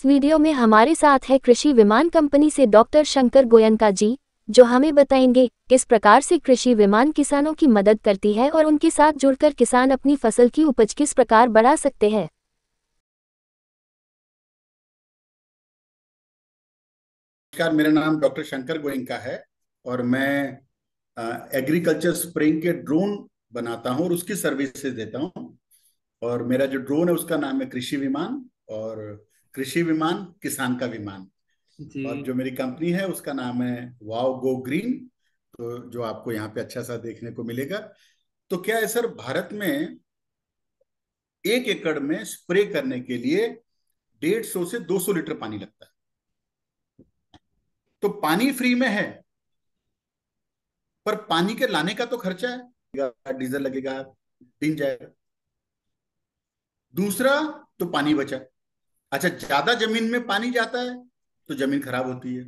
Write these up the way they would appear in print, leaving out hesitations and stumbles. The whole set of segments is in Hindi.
इस वीडियो में हमारे साथ है कृषि विमान कंपनी से डॉक्टर शंकर गोयनका जी, जो हमें बताएंगे किस प्रकार से कृषि विमान किसानों की मदद करती है और उनके साथ जुड़कर किसान अपनी फसल की उपज किस प्रकार बढ़ा सकते हैं। नमस्कार, मेरा नाम डॉक्टर शंकर गोयनका है और मैं एग्रीकल्चर स्प्रेइंग के ड्रोन बनाता हूं और उसकी सर्विसेज देता हूं। और मेरा जो ड्रोन है उसका नाम है कृषि विमान, और कृषि विमान किसान का विमान। जी। और जो मेरी कंपनी है उसका नाम है वाओ गो ग्रीन, तो जो आपको यहाँ पे अच्छा सा देखने को मिलेगा। तो क्या है सर, भारत में 1 एकड़ में स्प्रे करने के लिए 150 से 200 लीटर पानी लगता है। तो पानी फ्री में है, पर पानी के लाने का तो खर्चा है, डीजल लगेगा, दिन जाएगा। दूसरा, तो पानी बचा। अच्छा, ज्यादा जमीन में पानी जाता है तो जमीन खराब होती है,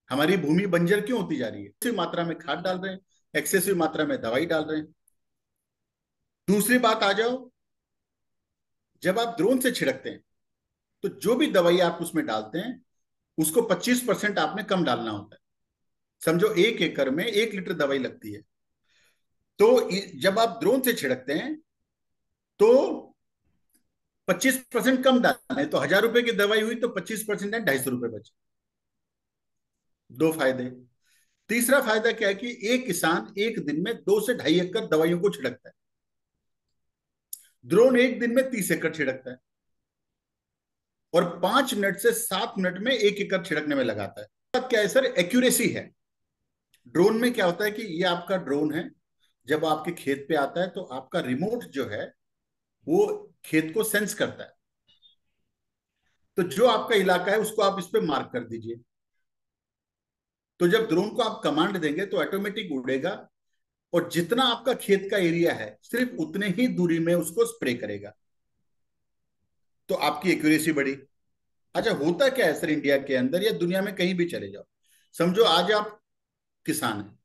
हमारी भूमि बंजर क्यों होती जा रही है? एक्सेसिव मात्रा में खाद डाल रहे हैं, एक्सेसिव मात्रा में दवाई डाल रहे हैं। दूसरी बात आ जाओ, जब आप ड्रोन से छिड़कते हैं तो जो भी दवाई आप उसमें डालते हैं उसको 25% आपने कम डालना होता है। समझो 1 एकड़ में 1 लीटर दवाई लगती है, तो जब आप ड्रोन से छिड़कते हैं तो 25% कम डालें तो 1,000 रुपए की दवाई हुई, तो 25% है 250 रुपए बचे। दो फायदे। तीसरा फायदा क्या है कि एक किसान एक दिन में 2 से 2.5 एकड़ दवाइयों को छिड़कता है। ड्रोन एक दिन में 30 एकड़ छिड़कता है और 5 मिनट से 7 मिनट में 1 एकड़ छिड़कने में लगाता है। अब क्या है सर, एक्यूरेसी है। ड्रोन में क्या होता है कि ये आपका ड्रोन है, जब आपके खेत पे आता है तो आपका रिमोट जो है वो खेत को सेंस करता है। तो जो आपका इलाका है उसको आप इस पे मार्क कर दीजिए। तो जब ड्रोन को आप कमांड देंगे तो ऑटोमेटिक उड़ेगा और जितना आपका खेत का एरिया है सिर्फ उतने ही दूरी में उसको स्प्रे करेगा, तो आपकी एक्यूरेसी बढ़ी। अच्छा, होता क्या है सर, इंडिया के अंदर या दुनिया में कहीं भी चले जाओ, समझो आज आप किसान हैं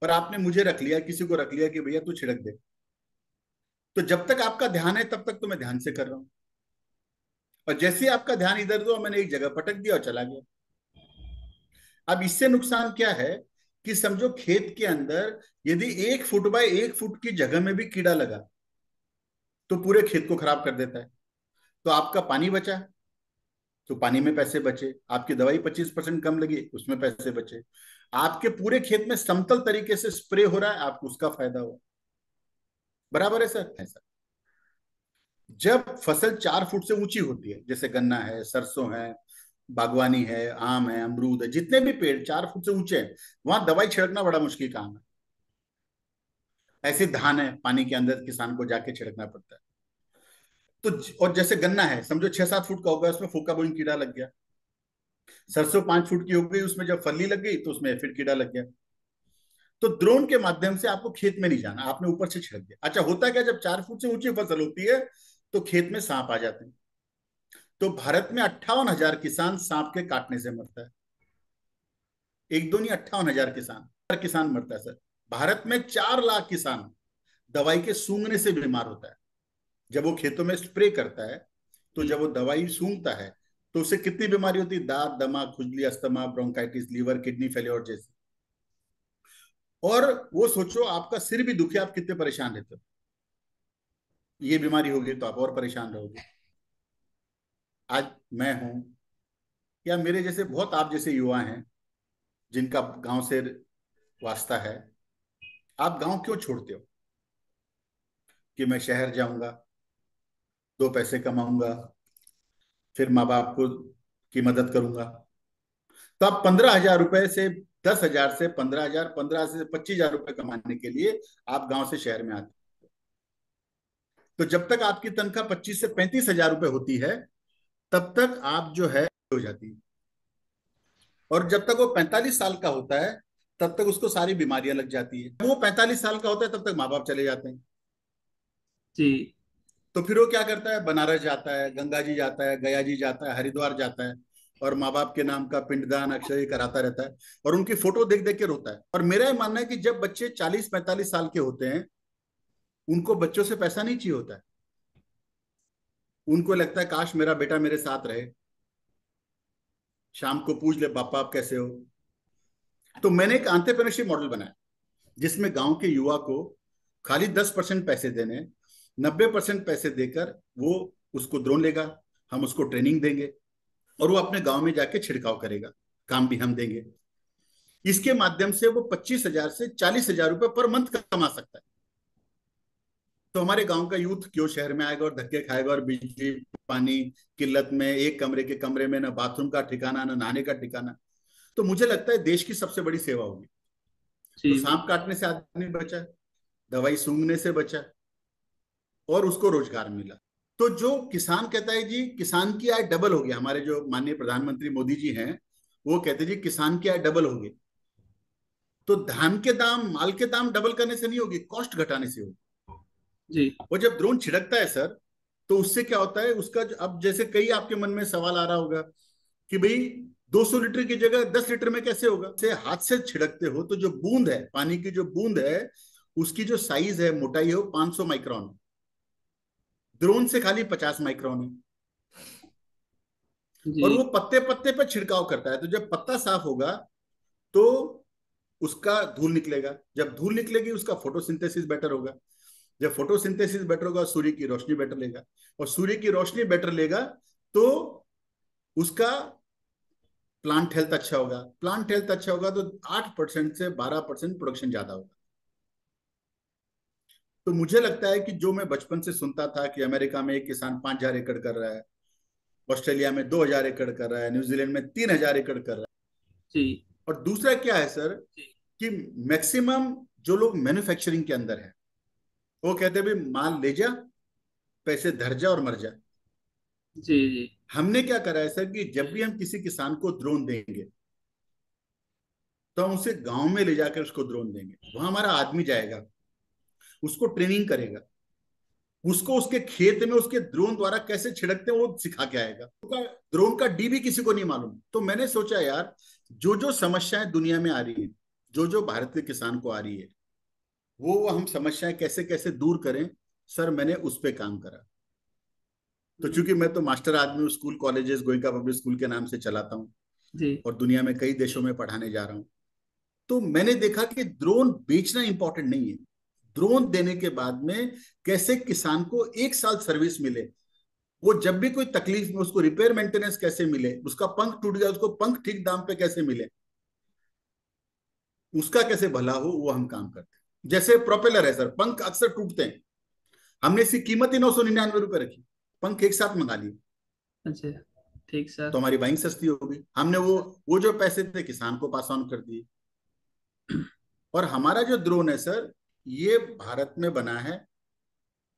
और आपने मुझे रख लिया, किसी को रख लिया कि भैया तू छिड़क दे, तो जब तक आपका ध्यान है तब तक तो मैं ध्यान से कर रहा हूं, और जैसे ही आपका ध्यान इधर दो मैंने एक जगह पटक दिया और चला गया। अब इससे नुकसान क्या है कि समझो खेत के अंदर यदि 1 फुट बाय 1 फुट की जगह में भी कीड़ा लगा तो पूरे खेत को खराब कर देता है। तो आपका पानी बचा तो पानी में पैसे बचे, आपकी दवाई 25% कम लगी उसमें पैसे बचे, आपके पूरे खेत में समतल तरीके से स्प्रे हो रहा है, आपको उसका फायदा हुआ। बराबर है सर? ऐसा जब फसल 4 फुट से ऊंची होती है, जैसे गन्ना है, सरसों है, बागवानी है, आम है, अमरूद है, जितने भी पेड़ 4 फुट से ऊंचे हैं वहां दवाई छिड़कना बड़ा मुश्किल काम है। ऐसे धान है, पानी के अंदर किसान को जाके छिड़कना पड़ता है। तो और जैसे गन्ना है, समझो 6-7 फुट का हो गया, उसमें फोका बोइंग कीड़ा लग गया। सरसों 5 फुट की हो गई, उसमें जब फली लग गई तो उसमें फिर कीड़ा लग गया। तो ड्रोन के माध्यम से आपको खेत में नहीं जाना, आपने ऊपर से छिड़क दिया। अच्छा, होता क्या, जब 4 फुट से ऊंची फसल होती है तो खेत में सांप आ जाते हैं। तो भारत में 58,000 किसान सांप के काटने से मरता है। एक दो नहीं, 58,000 किसान मरता है सर। भारत में 4 लाख किसान दवाई के सूंघने से बीमार होता है। जब वो खेतों में स्प्रे करता है तो जब वो दवाई सूंघता है तो उससे कितनी बीमारी होती है, दांत, दमा, खुजली, asthma, bronchitis, liver, kidney failure जैसी। और वो सोचो, आपका सिर भी दुखे, आप कितने परेशान रहते हो, ये बीमारी होगी तो आप और परेशान रहोगे। आज मैं हूं या मेरे जैसे बहुत आप जैसे युवा हैं जिनका गांव से वास्ता है, आप गांव क्यों छोड़ते हो कि मैं शहर जाऊंगा, 2 पैसे कमाऊंगा, फिर माँ बाप को की मदद करूंगा। तो आप 15,000 रुपए से, 10,000 से 15,000, 15 से 25,000 रुपए कमाने के लिए आप गांव से शहर में आते हैं। तो जब तक आपकी तनख्वाह 25 से 35,000 रुपए होती है तब तक आप जो है हो जाती है, और जब तक वो 45 साल का होता है तब तक उसको सारी बीमारियां लग जाती है। जब वो 45 साल का होता है तब तक माँ बाप चले जाते हैं। जी। तो फिर वो क्या करता है, बनारस जाता है, गंगा जी जाता है, गया जी जाता है, हरिद्वार जाता है, और माँ बाप के नाम का पिंडदान अक्षय कराता रहता है और उनकी फोटो देख देख के रोता है। और मेरा ये मानना है कि जब बच्चे 40-45 साल के होते हैं उनको बच्चों से पैसा नहीं चाहिए होता है, उनको लगता है काश मेरा बेटा मेरे साथ रहे, शाम को पूछ ले पापा आप कैसे हो। तो मैंने एक एंटरप्रेन्योरशिप मॉडल बनाया जिसमें गांव के युवा को खाली 10% पैसे देने, 90% पैसे देकर वो उसको ड्रोन लेगा, हम उसको ट्रेनिंग देंगे और वो अपने गांव में जाके छिड़काव करेगा, काम भी हम देंगे। इसके माध्यम से वो 25,000 से 40,000 रुपए पर मंथ कमा सकता है। तो हमारे गांव का यूथ क्यों शहर में आएगा और धक्के खाएगा और बिजली पानी किल्लत में, एक कमरे के कमरे में ना बाथरूम का ठिकाना ना नहाने का ठिकाना। तो मुझे लगता है देश की सबसे बड़ी सेवा होगी। तो जी सांप काटने से आदमी बचा, दवाई सूंघने से बचा और उसको रोजगार मिला। तो जो किसान कहता है जी किसान की आय डबल हो गया, हमारे जो माननीय प्रधानमंत्री मोदी जी हैं वो कहते जी किसान की आय डबल हो गई। तो धान के दाम, माल के दाम डबल करने से नहीं होगी, कॉस्ट घटाने से होगी। जी और जब ड्रोन छिड़कता है सर, तो उससे क्या होता है उसका अब जैसे कई आपके मन में सवाल आ रहा होगा कि भाई 200 लीटर की जगह 10 लीटर में कैसे होगा। से हाथ से छिड़कते हो तो जो बूंद है, पानी की जो बूंद है, उसकी जो साइज है, मोटाई है, वो 500 माइक्रोन। ड्रोन से खाली 50 माइक्रोन है। और जी वो पत्ते पत्ते पर छिड़काव करता है, तो जब पत्ता साफ होगा तो उसका धूल निकलेगा, जब धूल निकलेगी उसका फोटोसिंथेसिस बेटर होगा, जब फोटोसिंथेसिस बेटर होगा सूर्य की रोशनी बेटर लेगा, और सूर्य की रोशनी बेटर लेगा तो उसका प्लांट हेल्थ अच्छा होगा, प्लांट हेल्थ अच्छा होगा तो 8% से 12% प्रोडक्शन ज्यादा होगा। तो मुझे लगता है कि जो मैं बचपन से सुनता था कि अमेरिका में एक किसान 5,000 एकड़ कर रहा है, ऑस्ट्रेलिया में 2,000 एकड़ कर रहा है, न्यूजीलैंड में 3,000 एकड़ कर रहा है। जी और दूसरा क्या है सर कि मैक्सिमम जो लोग मैन्युफैक्चरिंग के अंदर है वो कहते हैं भाई माल ले जा, पैसे धर जा और मर जा। जी जी हमने क्या करा है सर कि जब भी हम किसी किसान को ड्रोन देंगे तो हम उसे गांव में ले जाकर उसको ड्रोन देंगे, वहां हमारा आदमी जाएगा, उसको ट्रेनिंग करेगा, उसको उसके खेत में उसके ड्रोन द्वारा कैसे छिड़कते हैं वो सिखा के आएगा। ड्रोन का डी भी किसी को नहीं मालूम। तो मैंने सोचा यार जो जो समस्याएं दुनिया में आ रही है, जो जो भारत के किसान को आ रही है, वो हम समस्याएं कैसे कैसे दूर करें। सर मैंने उस पर काम करा। तो चूंकि मैं तो मास्टर आदमी हूँ, school colleges Goenka public school के नाम से चलाता हूँ जी और दुनिया में कई देशों में पढ़ाने जा रहा हूँ, तो मैंने देखा कि ड्रोन बेचना इंपॉर्टेंट नहीं है, ड्रोन देने के बाद में कैसे किसान को 1 साल सर्विस मिले, वो जब भी कोई तकलीफ में उसको रिपेयर मेंटेनेंस कैसे मिले, उसका पंख टूट गया उसको पंख ठीक दाम पे कैसे मिले, उसका कैसे भला हो, वो हम काम करते हैं। जैसे प्रोपेलर है सर, पंख अक्सर टूटते हैं, हमने इसकी कीमत ही 999 रुपए रखी, पंख एक साथ मंगा लिए अच्छा ठीक तो सर। हमारी बाइंग सस्ती होगी। हमने वो जो पैसे थे किसान को पास ऑन कर दिए। और हमारा जो ड्रोन है सर ये भारत में बना है,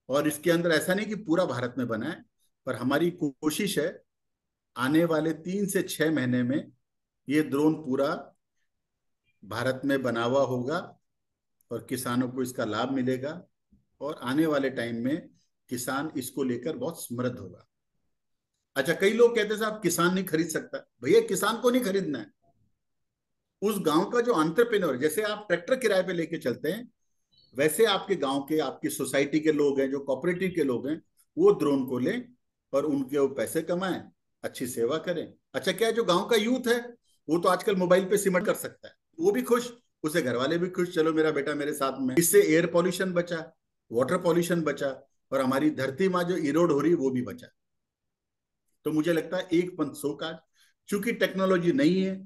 और इसके अंदर ऐसा नहीं कि पूरा भारत में बना है, पर हमारी कोशिश है आने वाले 3 से 6 महीने में ये ड्रोन पूरा भारत में बना हुआ होगा और किसानों को इसका लाभ मिलेगा, और आने वाले टाइम में किसान इसको लेकर बहुत समृद्ध होगा। अच्छा, कई लोग कहते हैं साहब किसान नहीं खरीद सकता। भैया किसान को नहीं खरीदना है, उस गांव का जो एंटरप्रेन्योर, जैसे आप ट्रैक्टर किराए पे लेके चलते हैं वैसे आपके गांव के, आपकी सोसाइटी के लोग हैं, जो कोऑपरेटिव के लोग हैं, वो ड्रोन को लें और उनके वो पैसे कमाएं, अच्छी सेवा करें। अच्छा, क्या है जो गांव का यूथ है वो तो आजकल मोबाइल पे सिमट कर सकता है, वो भी खुश, उसे घर वाले भी खुश, चलो मेरा बेटा मेरे साथ में। इससे एयर पॉल्यूशन बचा, वाटर पॉल्यूशन बचा, और हमारी धरती माँ जो इरोड हो रही वो भी बचा। तो मुझे लगता है एक पंथ सौ काज। चूंकि टेक्नोलॉजी नहीं है,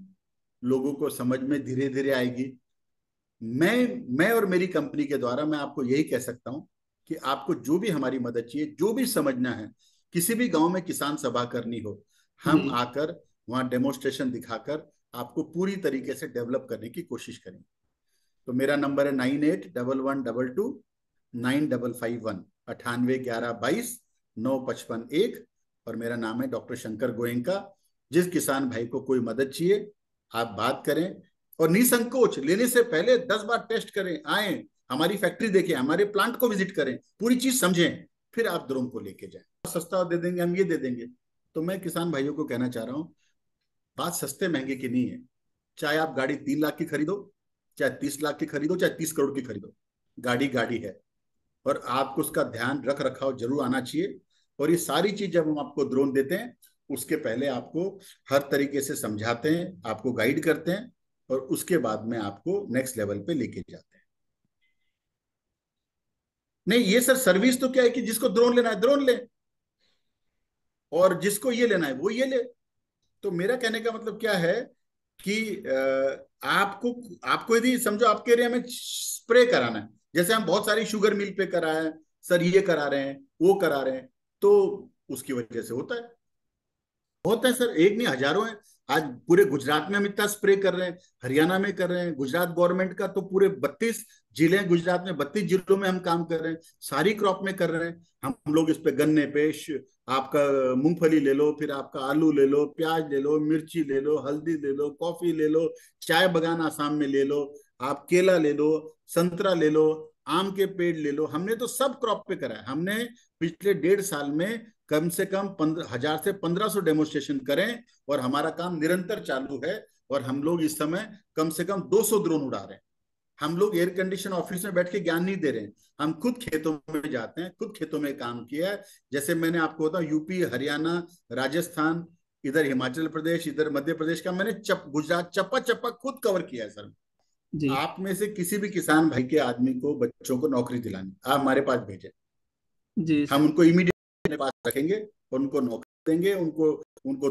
लोगों को समझ में धीरे धीरे आएगी। मैं और मेरी कंपनी के द्वारा मैं आपको यही कह सकता हूं कि आपको जो भी हमारी मदद चाहिए, जो भी समझना है, किसी भी गांव में किसान सभा करनी हो, हम जी आकर वहां डेमोन्स्ट्रेशन दिखाकर आपको पूरी तरीके से डेवलप करने की कोशिश करेंगे। तो मेरा नंबर है 9811229551, 9811229551, और मेरा नाम है डॉक्टर शंकर गोयनका। जिस किसान भाई को कोई मदद चाहिए आप बात करें, और निसंकोच लेने से पहले 10 बार टेस्ट करें, आए हमारी फैक्ट्री देखें, हमारे प्लांट को विजिट करें, पूरी चीज समझें, फिर आप ड्रोन को लेके जाएं। सस्ता दे देंगे हम, ये दे देंगे। तो मैं किसान भाइयों को कहना चाह रहा हूं बात सस्ते महंगे की नहीं है। चाहे आप गाड़ी 3 लाख की खरीदो, चाहे 30 लाख की खरीदो, चाहे 30 करोड़ की खरीदो, गाड़ी गाड़ी है, और आपको उसका ध्यान रख रखाव जरूर आना चाहिए। और ये सारी चीज जब हम आपको ड्रोन देते हैं, उसके पहले आपको हर तरीके से समझाते हैं, आपको गाइड करते हैं, और उसके बाद में आपको नेक्स्ट लेवल पे लेके जाते हैं। नहीं, ये सर सर्विस तो क्या है कि जिसको ड्रोन लेना है ड्रोन ले, और जिसको ये लेना है वो ये ले। तो मेरा कहने का मतलब क्या है कि आपको आपको यदि समझो आपके एरिया में स्प्रे कराना है, जैसे हम बहुत सारी शुगर मिल पे कराए, सर ये करा रहे हैं, वो करा रहे हैं, तो उसकी वजह से होता है सर, एक नहीं हजारों हैं। आज पूरे गुजरात में हम इतना स्प्रे कर रहे हैं, हरियाणा में कर रहे हैं, गुजरात गवर्नमेंट का तो पूरे 32 जिले हैं गुजरात में, 32 जिलों में हम काम कर रहे हैं, सारी क्रॉप में कर रहे हैं हम लोग इस पे। गन्ने पे आपका मूंगफली ले लो, फिर आपका आलू ले लो, प्याज ले लो, मिर्ची ले लो, हल्दी ले लो, कॉफी ले लो, चाय बगान आसाम में ले लो, आप केला ले लो, संतरा ले लो, आम के पेड़ ले लो। हमने तो सब क्रॉप पे करा है। हमने पिछले 1.5 साल में कम से कम 15,000 से 1,500 डेमोस्ट्रेशन करें, और हमारा काम निरंतर चालू है। और हम लोग इस समय कम से कम 200 ड्रोन उड़ा रहे हैं। हम लोग एयर कंडीशन ऑफिस में बैठ के ज्ञान नहीं दे रहे हैं, हम खुद खेतों में जाते हैं, खुद खेतों में काम किया है। जैसे मैंने आपको बताऊं, यूपी, हरियाणा, राजस्थान, इधर हिमाचल प्रदेश, इधर मध्य प्रदेश का मैंने गुजरात चप्पा चप्पा खुद कवर किया है सर। जी आप में से किसी भी किसान भाई के आदमी को, बच्चों को नौकरी दिलानी, आप हमारे पास भेजें, जी हम सर। उनको इमीडिएट पास रखेंगे, और उनको नौकरी देंगे, उनको उनको